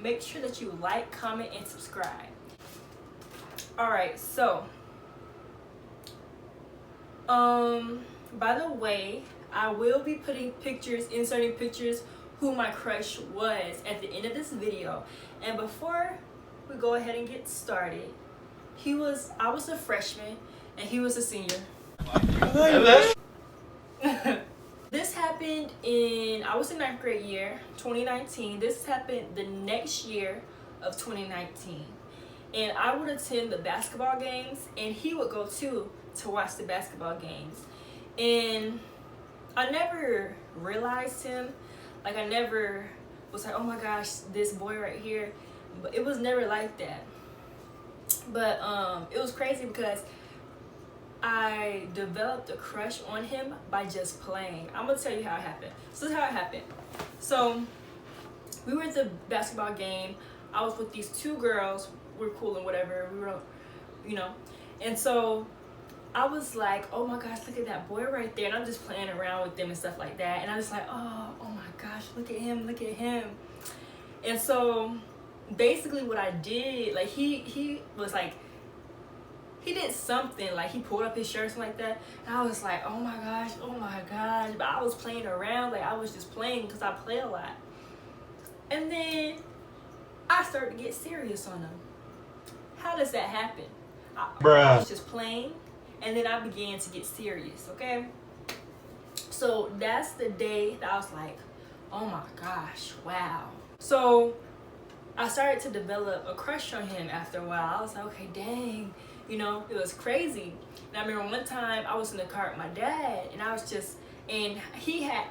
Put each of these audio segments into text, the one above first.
make sure that you like, comment, and subscribe. Alright, so by the way, I will be putting pictures, inserting pictures who my crush was at the end of this video. And before we go ahead and get started, I was a freshman and he was a senior. This happened I was in 9th grade year, 2019. This happened the next year of 2019. And I would attend the basketball games and he would go too to watch the basketball games. And I never realized him. Like, I never was like, oh my gosh, this boy right here. But it was never like that. But it was crazy because I developed a crush on him by just playing. I'm gonna tell you how it happened. So this is how it happened. So we were at the basketball game. I was with these two girls. We were cool and whatever. We were, you know. And so I was like, oh my gosh, look at that boy right there. And I'm just playing around with them and stuff like that. And I was like, oh my gosh, look at him, look at him. And so basically what I did, like he was like, he did something, like he pulled up his shirt, something like that. And I was like, oh my gosh. But I was playing around, like I was just playing because I play a lot. And then I started to get serious on him. How does that happen? I was just playing and then I began to get serious, okay? So that's the day that I was like, oh my gosh, wow. So I started to develop a crush on him after a while. I was like, okay, dang. You know, it was crazy. And I remember one time I was in the car with my dad and I was just, and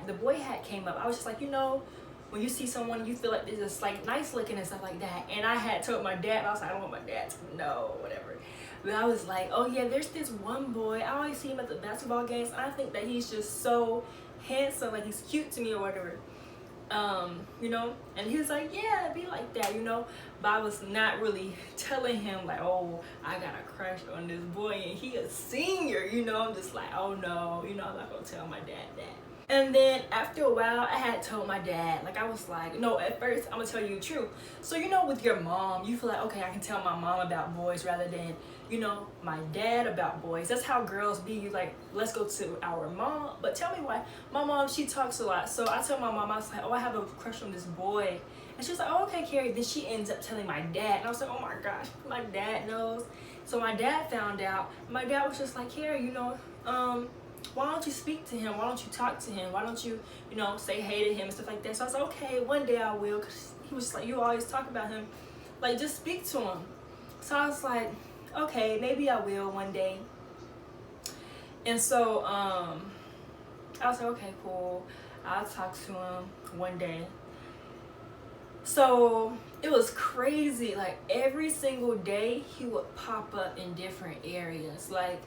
the boy hat came up. I was just like, you know, when you see someone, you feel like they're just like nice looking and stuff like that. And I had told my dad, I was like, I don't want my dad to know, whatever. But I was like, oh yeah, there's this one boy. I always see him at the basketball games. And I think that he's just so handsome, like he's cute to me or whatever. You know, and he was like, yeah, be like that, you know. But I was not really telling him like, oh, I got a crush on this boy and he a senior, you know. I'm just like, oh no, you know, I'm not gonna tell my dad that. And then after a while I had told my dad, like I was like, no, at first I'm gonna tell you the truth. So you know, with your mom, you feel like, okay, I can tell my mom about boys rather than, you know, my dad about boys. That's how girls be. You like, let's go to our mom. But tell me why. My mom, she talks a lot. So I told my mom, I was like, oh, I have a crush on this boy. And she was like, oh, okay, Carrie. Then she ends up telling my dad. And I was like, oh my gosh, my dad knows. So my dad found out. My dad was just like, Carrie, you know, why don't you speak to him? Why don't you talk to him? Why don't you, you know, say hey to him and stuff like that? So I was like, okay, one day I will. Because he was like, you always talk about him. Like, just speak to him. So I was like, okay, maybe I will one day. And so I was like, okay, cool, I'll talk to him one day. So it was crazy. Like every single day he would pop up in different areas. Like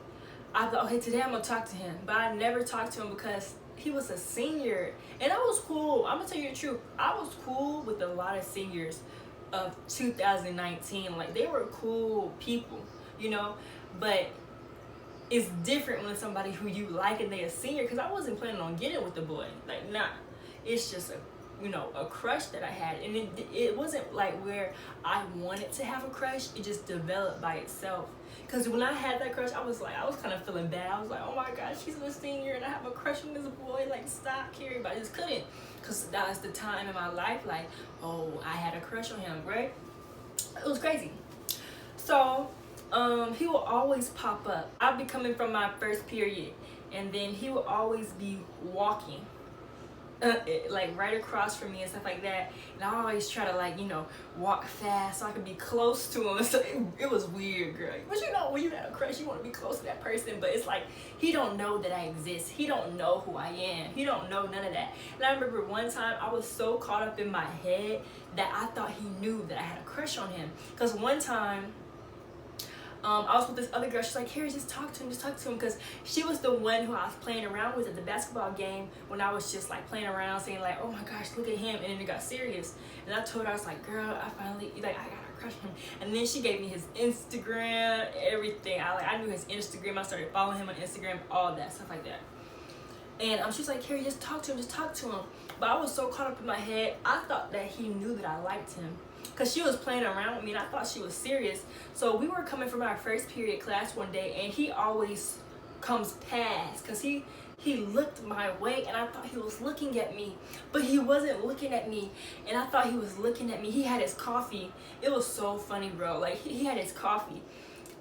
I thought, okay, today I'm gonna talk to him, but I never talked to him because he was a senior. And I was cool. I'm gonna tell you the truth, I was cool with a lot of seniors of 2019. Like they were cool people, you know. But it's different when somebody who you like and they're a senior, because I wasn't planning on getting with the boy. Like, nah, it's just a, you know, a crush that I had. And it wasn't like where I wanted to have a crush. It just developed by itself. Because when I had that crush, I was kind of feeling bad. I was like, oh my gosh, she's a senior and I have a crush on this boy. Like, stop, Carrie. But I just couldn't, because that was the time in my life, like, oh, I had a crush on him, right? It was crazy. So he will always pop up. I'll be coming from my first period, and then he will always be walking like right across from me and stuff like that. And I always try to, like, you know, walk fast so I could be close to him. So it was weird, girl. But you know, when you have a crush, you want to be close to that person. But it's like, he don't know that I exist. He don't know who I am. He don't know none of that. And I remember one time I was so caught up in my head that I thought he knew that I had a crush on him. Because one time I was with this other girl. She's like, Harry, just talk to him, because she was the one who I was playing around with at the basketball game when I was just like playing around, saying like, oh my gosh, look at him. And then it got serious. And I told her, I was like, girl, I finally, like, I got a crush on him. And then she gave me his Instagram, everything. I knew his Instagram. I started following him on Instagram, all that stuff like that. And she was like, Carrie, just talk to him, just talk to him. But I was so caught up in my head, I thought that he knew that I liked him. Because she was playing around with me and I thought she was serious. So we were coming from our first period class one day and he always comes past because he looked my way and I thought he was looking at me, but he wasn't looking at me, and I thought he was looking at me. He had his coffee. It was so funny, bro. Like he had his coffee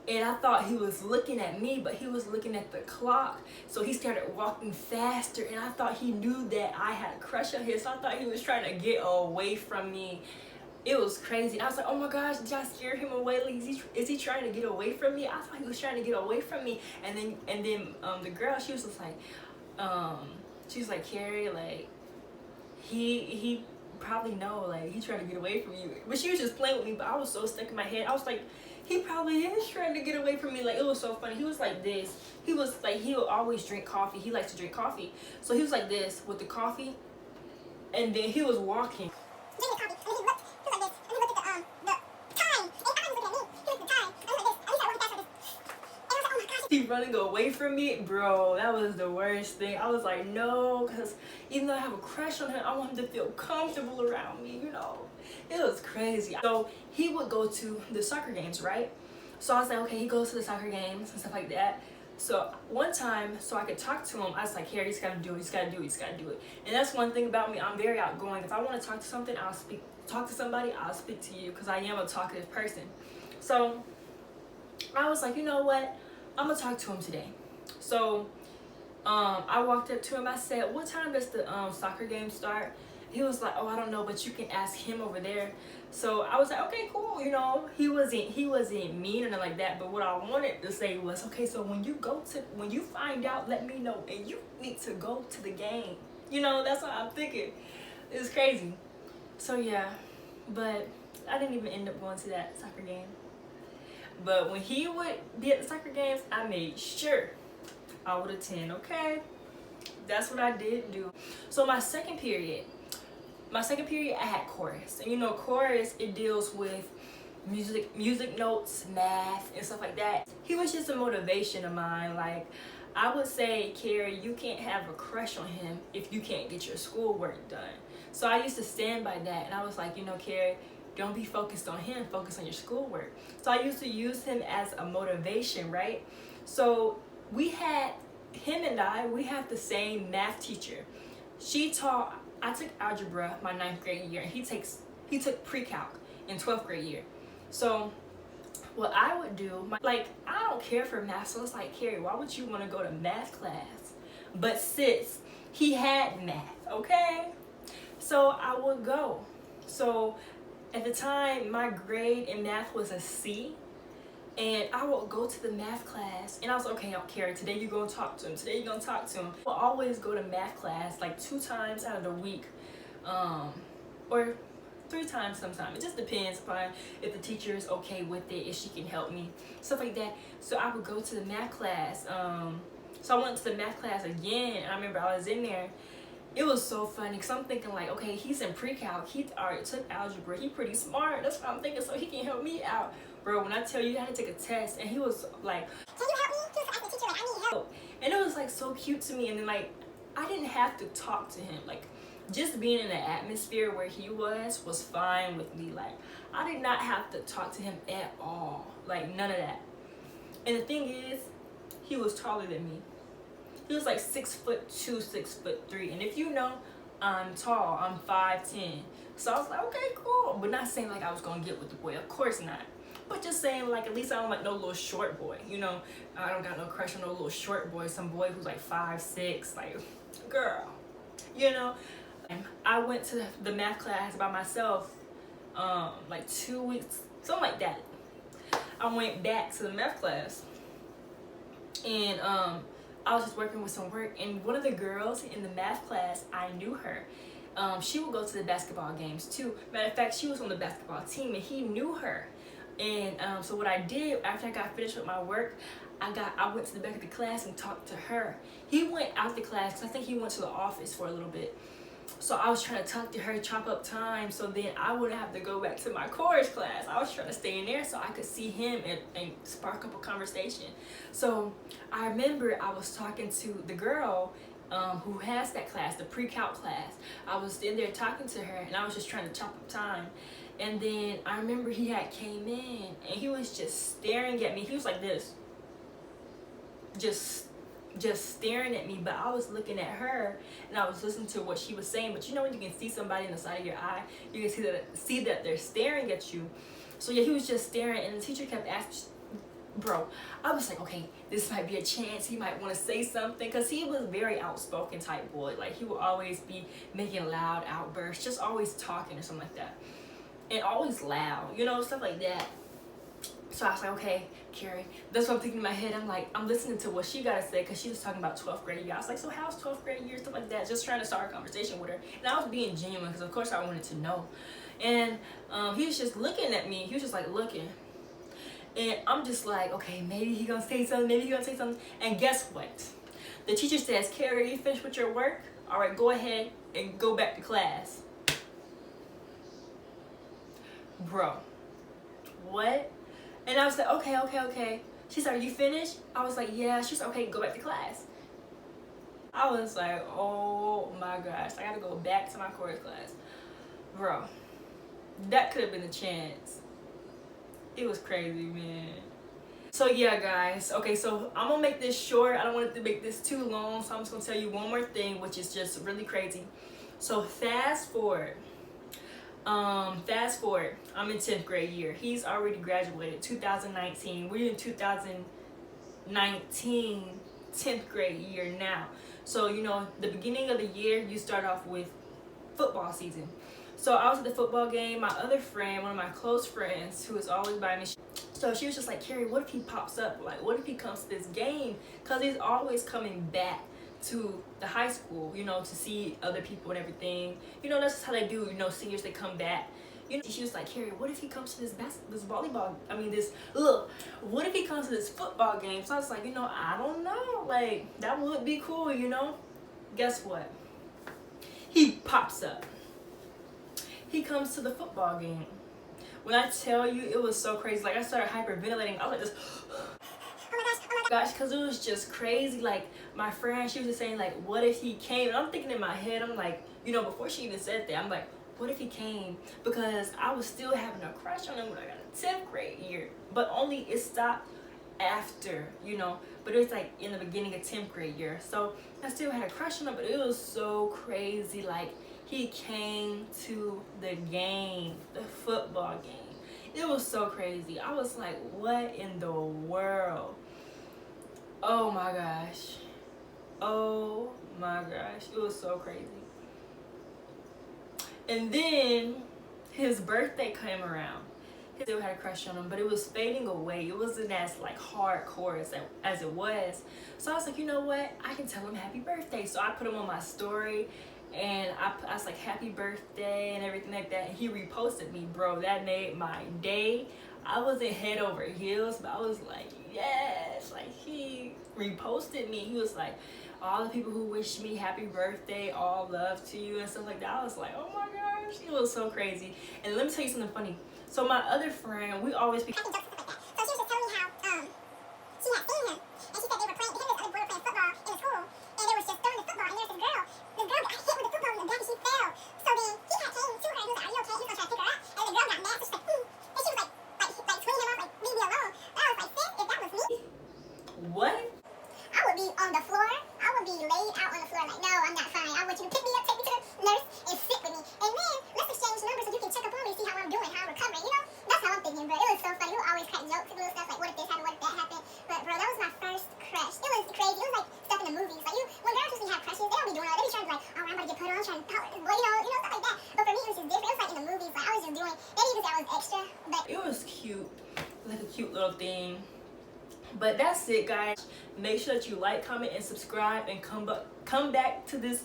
and I thought he was looking at me, but he was looking at the clock. So he started walking faster and I thought he knew that I had a crush on him. So I thought he was trying to get away from me. It was crazy. I was like, oh my gosh, did y'all scare him away? Like, is he trying to get away from me? I thought he was trying to get away from me. And then the girl, she was just like, Carrie, like, he probably know, like, he trying to get away from you. But she was just playing with me, but I was so stuck in my head. I was like, he probably is trying to get away from me. Like, it was so funny. He was like this. He was like, he would always drink coffee. He likes to drink coffee. So he was like this with the coffee. And then he was walking. Drinking coffee. And he looked like this. And he looked at the time. And I thought he was looking at me. He looked at the time. I was like this. And he started walking fast like this. And I was like, oh my gosh. He running away from me. Bro, that was the worst thing. I was like, no. Because even though I have a crush on him, I want him to feel comfortable around me, you know. It was crazy. So he would go to the soccer games, right? So I was like, okay, he goes to the soccer games and stuff like that. So one time, so I could talk to him, I was like, Harry, he's gotta do it, he's gotta do it, he's gotta do it. And that's one thing about me, I'm very outgoing. If I want to talk to something, talk to somebody, I'll speak to you because I am a talkative person. So I was like, you know what? I'm gonna talk to him today. So I walked up to him, I said, what time does the soccer game start? He was like, oh, I don't know, but you can ask him over there. So I was like, okay, cool. You know, he wasn't mean or nothing like that. But what I wanted to say was, okay, so when you find out, let me know, and you need to go to the game. You know, that's what I'm thinking. It's crazy. So yeah, but I didn't even end up going to that soccer game. But when he would be at the soccer games, I made sure I would attend. Okay, that's what I did do. So my second period, I had chorus. And you know, chorus, it deals with music notes, math, and stuff like that. He was just a motivation of mine. Like, I would say, Carrie, you can't have a crush on him if you can't get your schoolwork done. So I used to stand by that, and I was like, you know, Carrie, don't be focused on him, focus on your schoolwork. So I used to use him as a motivation, right? So we had we have the same math teacher. I took algebra my 9th grade year, and he took pre-calc in 12th grade year. So what I would do, I don't care for math, so it's like, Carrie, why would you want to go to math class? But sis, he had math, okay? So I would go. So at the time, my grade in math was a C. And I would go to the math class, and I was like, okay, Carrie, today you're going to talk to him. Today you're going to talk to him. I'll always go to math class like 2 times out of the week, or 3 times sometimes. It just depends upon if the teacher is okay with it, if she can help me, stuff like that. So I would go to the math class. So I went to the math class again, and I remember I was in there. It was so funny because I'm thinking like, okay, he's in pre-calc. He already took algebra. He pretty smart. That's what I'm thinking, so he can help me out. Bro, when I tell you I had to take a test, and he was like, can you help me? He was asking the teacher, like, I need help. And it was like so cute to me. And then like, I didn't have to talk to him. Like, just being in the atmosphere where he was fine with me. Like, I did not have to talk to him at all. Like, none of that. And the thing is, he was taller than me. He was like 6'2", 6'3", and if you know, I'm tall. I'm 5'10". So I was like, okay, cool. But not saying like I was gonna get with the boy, of course not. But just saying like, at least I don't like no little short boy. You know, I don't got no crush on no little short boy. Some boy who's like 5'6", like, girl. You know, and I went to the math class by myself, like 2 weeks, something like that. I went back to the math class, and I was just working with some work, and one of the girls in the math class, I knew her. She would go to the basketball games too. Matter of fact, she was on the basketball team, and he knew her. And so what I did after I got finished with my work, I went to the back of the class and talked to her. He went out the class because I think he went to the office for a little bit. So I was trying to talk to her, chop up time, so then I wouldn't have to go back to my chorus class. I was trying to stay in there so I could see him and spark up a conversation. So I remember I was talking to the girl, who has that class, the pre-calc class. I was in there talking to her, and I was just trying to chop up time. And then I remember he had came in, and he was just staring at me. He was like this, just staring at me, but I was looking at her and I was listening to what she was saying. But you know when you can see somebody in the side of your eye, you can see that they're staring at you. So yeah, he was just staring, and the teacher kept asking, bro, I was like, okay, this might be a chance. He might want to say something, because he was very outspoken type boy. Like, he would always be making loud outbursts, just always talking or something like that, and always loud, you know, stuff like that. So I was like, okay, Carrie, that's what I'm thinking in my head. I'm listening to what she got to say, because she was talking about 12th grade year. I was like, so how's 12th grade year, stuff like that, just trying to start a conversation with her. And I was being genuine, because of course I wanted to know. And he was just looking at me. He was just like looking. And I'm just like, okay, maybe he gonna say something, maybe he gonna say something. And guess what? The teacher says, Carrie, you finished with your work? All right, go ahead and go back to class. Bro, what? And I was like, okay. She said, are you finished? I was like, yeah. She's like, okay, go back to class. I was like, oh my gosh, I gotta go back to my chorus class. Bro, that could have been a chance. It was crazy, man. So yeah, guys, okay, so I'm gonna make this short. I don't want to make this too long, so I'm just gonna tell you one more thing, which is just really crazy. So fast forward, I'm in 10th grade year. He's already graduated 2019. We're in 2019 10th grade year now. So you know, the beginning of the year, you start off with football season. So I was at the football game. My other friend, one of my close friends, who is always by me, so she was just like, Carrie, what if he pops up? Like, what if he comes to this game? Because he's always coming back to the high school, you know, to see other people and everything. You know, that's just how they do, you know, seniors, they come back. You know, she was like, Carrie, what if he comes to this volleyball, what if he comes to this football game? So I was like, you know, I don't know. Like, that would be cool, you know? Guess what? He pops up. He comes to the football game. When I tell you, it was so crazy. Like, I started hyperventilating. I was like this, oh my gosh, because it was just crazy. Like, my friend, she was just saying, like, what if he came? And I'm thinking in my head, I'm like, you know, before she even said that, I'm like, what if he came? Because I was still having a crush on him when I got a 10th grade year. But only it stopped after, you know. But it was like in the beginning of 10th grade year. So I still had a crush on him, but it was so crazy. Like, he came to the game, the football game. It was so crazy. I was like, what in the world? Oh my gosh. Oh my gosh. It was so crazy. And then his birthday came around. He still had a crush on him, but it was fading away. It wasn't as like hardcore as it was. So I was like, you know what? I can tell him happy birthday. So I put him on my story. And I was like, happy birthday and everything like that. And he reposted me, bro. That made my day. I wasn't head over heels, but I was like, yes. Like, he reposted me. He was like, all the people who wished me happy birthday, all love to you and stuff like that. I was like, oh my gosh. It was so crazy. And let me tell you something funny. So my other friend, we always be... So she was just telling me how she had seen him. And she said they were playing, him and his other boy were playing football in the school. And they was just throwing the football. And there's this girl got hit with the football in the back and she fell. So then he had came to her and he was like, are you okay? He was gonna try to pick her up. And the girl got mad. So she's like, and she was like swinging him off, like, leave me alone. And I was like, sis, if that was me, what? I would be on the floor. I would be laid out on the floor like, no, I'm not fine. I want you to pick me up, take me to the nurse, and sit with me. And then let's exchange numbers so you can check up on me, see how I'm doing, how I'm recovering. You know, that's how I'm thinking, bro. It was so funny. We would always crack jokes and little stuff like, what if this happened, what if that happened? But bro, that was my first crush. It was crazy. It was like stuff in the movies. Like, when girls usually have crushes, they don't be doing all that. They be trying to be like, oh, I'm about to get put on, trying to power this boy, you know, stuff like that. But for me, it was just different. It was like in the movies. Like, I was just doing. They even said I was extra, but it was cute, like a cute little thing. But that's it, guys. Make sure that you like, comment, and subscribe, and come back to this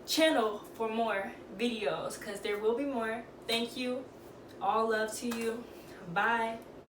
channel for more videos, because there will be more. Thank you. All love to you. Bye.